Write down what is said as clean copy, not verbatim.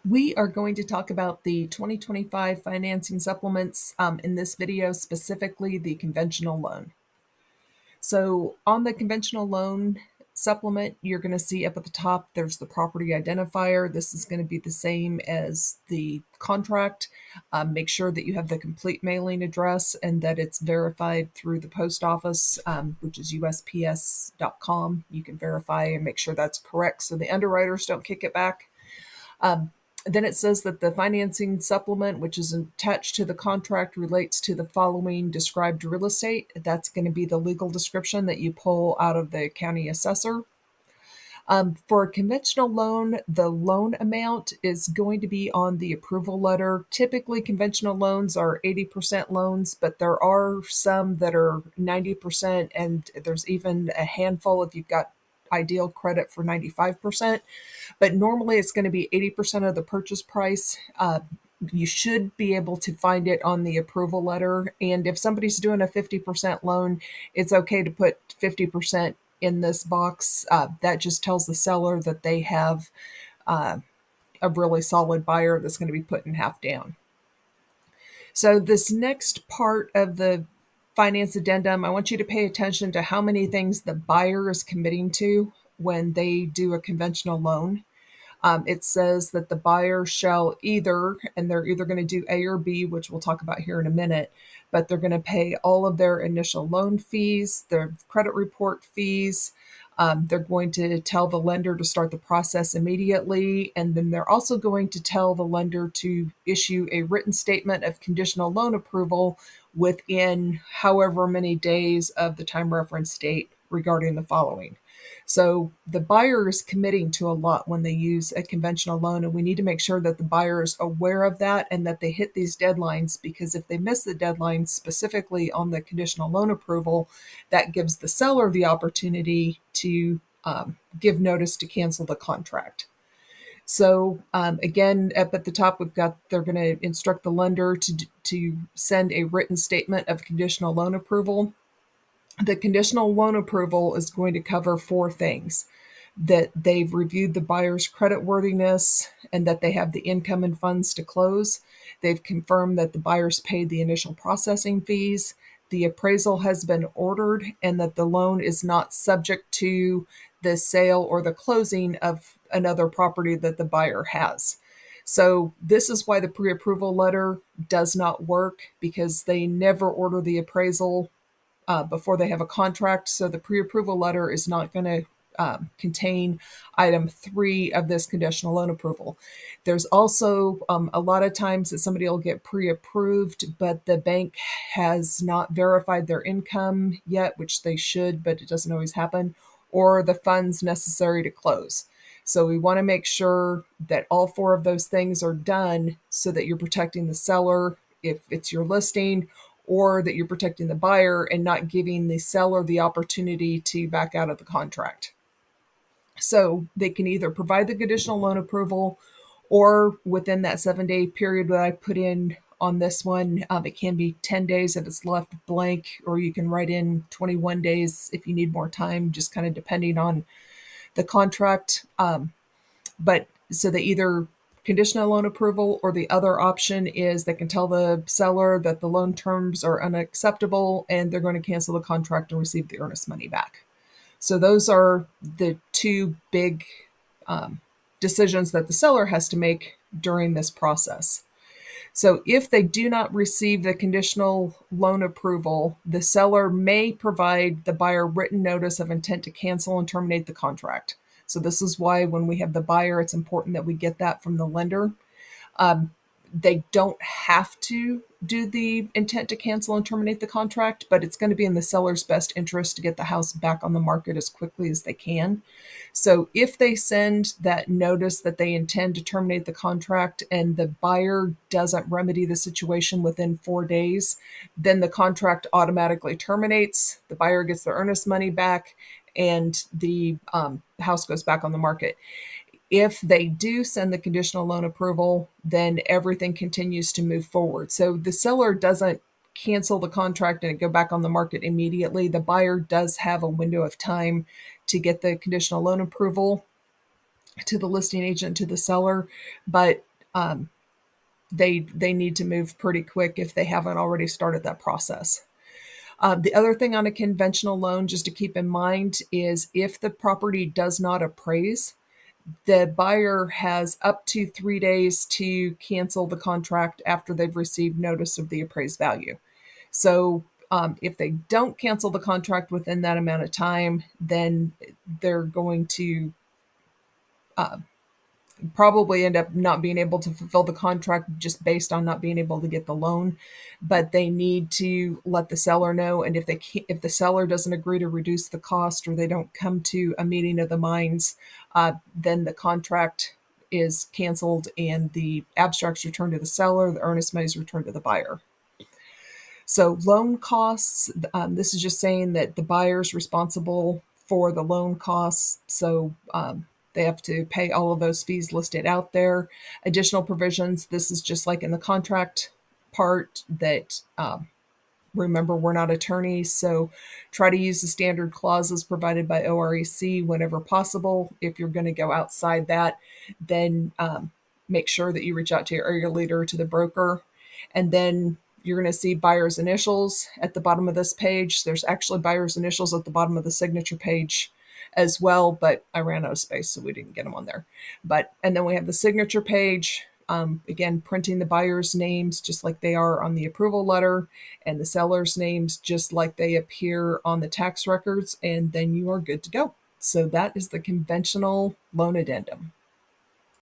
We are going to talk about the 2025 financing supplements in this video, specifically the conventional loan. So on the conventional loan supplement, you're going to see up at the top, there's the property identifier. This is going to be the same as the contract. Make sure that you have the complete mailing address and that it's verified through the post office, which is USPS.com. You can verify and make sure that's correct so the underwriters don't kick it back. Then it says that the financing supplement, which is attached to the contract, relates to the following described real estate. That's going to be the legal description that you pull out of the county assessor. For a conventional loan, the loan amount is going to be on the approval letter. Typically, conventional loans are 80% loans, but there are some that are 90%, and there's even a handful if you've got ideal credit for 95%. But normally it's going to be 80% of the purchase price. You should be able to find it on the approval letter. And if somebody's doing a 50% loan, it's okay to put 50% in this box. That just tells the seller that they have a really solid buyer that's going to be putting half down. So this next part of the finance addendum, I want you to pay attention to how many things the buyer is committing to when they do a conventional loan. It says that the buyer shall either, and they're either going to do A or B, which we'll talk about here in a minute, but they're going to pay all of their initial loan fees, their credit report fees. They're going to tell the lender to start the process immediately. And then they're also going to tell the lender to issue a written statement of conditional loan approval within however many days of the time reference date regarding the following. So the buyer is committing to a lot when they use a conventional loan, and we need to make sure that the buyer is aware of that and that they hit these deadlines, because if they miss the deadline specifically on the conditional loan approval, that gives the seller the opportunity to give notice to cancel the contract. So again, up at the top, we've got they're going to instruct the lender to send a written statement of conditional loan approval. The conditional loan approval is going to cover four things: that they've reviewed the buyer's creditworthiness and that they have the income and funds to close. They've confirmed that the buyer's paid the initial processing fees, the appraisal has been ordered, and that the loan is not subject to the sale or the closing of another property that the buyer has. So this is why the pre-approval letter does not work, because they never order the appraisal before they have a contract. So the pre-approval letter is not going to contain item 3 of this conditional loan approval. There's also a lot of times that somebody will get pre-approved, but the bank has not verified their income yet, which they should, but it doesn't always happen, or the funds necessary to close. So we want to make sure that all 4 of those things are done so that you're protecting the seller if it's your listing, or that you're protecting the buyer and not giving the seller the opportunity to back out of the contract. So they can either provide the conditional loan approval, or within that 7-day period that I put in on this one, it can be 10 days if it's left blank, or you can write in 21 days if you need more time, just kind of depending on the contract. But so they either conditional loan approval, or the other option is they can tell the seller that the loan terms are unacceptable and they're going to cancel the contract and receive the earnest money back. So those are the 2 big decisions that the seller has to make during this process. So if they do not receive the conditional loan approval, the seller may provide the buyer written notice of intent to cancel and terminate the contract. So this is why when we have the buyer, it's important that we get that from the lender. They don't have to do the intent to cancel and terminate the contract, but it's going to be in the seller's best interest to get the house back on the market as quickly as they can. So if they send that notice that they intend to terminate the contract and the buyer doesn't remedy the situation within 4 days, then the contract automatically terminates, the buyer gets their earnest money back, and the house goes back on the market. If they do send the conditional loan approval, then everything continues to move forward. So the seller doesn't cancel the contract and go back on the market immediately. The buyer does have a window of time to get the conditional loan approval to the listing agent, to the seller, but they need to move pretty quick if they haven't already started that process. The other thing on a conventional loan, just to keep in mind, is if the property does not appraise, the buyer has up to 3 days to cancel the contract after they've received notice of the appraised value. So if they don't cancel the contract within that amount of time, then they're going to probably end up not being able to fulfill the contract just based on not being able to get the loan. But they need to let the seller know, and if if the seller doesn't agree to reduce the cost, or they don't come to a meeting of the minds, then the contract is canceled and the abstract's returned to the seller, the earnest money is returned to the buyer. So loan costs, this is just saying that the buyer's responsible for the loan costs. So they have to pay all of those fees listed out there. Additional provisions, this is just like in the contract part that, remember, we're not attorneys, so try to use the standard clauses provided by OREC whenever possible. If you're going to go outside that, then make sure that you reach out to your area leader, to the broker. And then you're going to see buyer's initials at the bottom of this page. There's actually buyer's initials at the bottom of the signature page as well, but I ran out of space, so we didn't get them on there. And then we have the signature page. Again, printing the buyer's names just like they are on the approval letter, and the seller's names just like they appear on the tax records, and then you are good to go. So that is the conventional loan addendum.